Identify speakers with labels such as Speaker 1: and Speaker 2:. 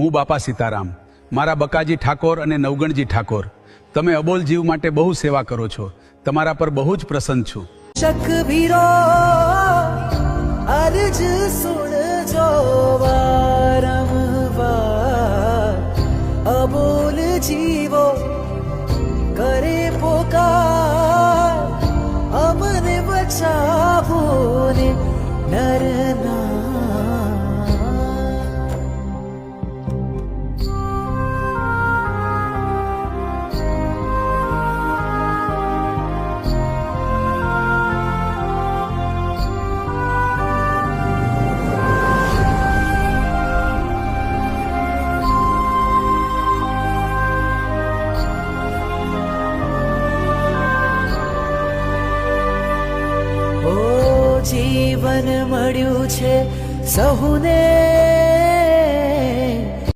Speaker 1: હું બાપા સીતારામ, મારા બકાજી ઠાકોર અને નવગણજી ઠાકોર, તમે અબોલ જીવ માટે બહુ સેવા કરો છો. તમારા પર બહુ જ પ્રસન્ન છું.
Speaker 2: શકભીરો અરજ સુણજો વારંવાર, અબોલ જીવો કરે પોકાર, અમને બચાવો ને નરના. જીવન મળ્યું છે સહુને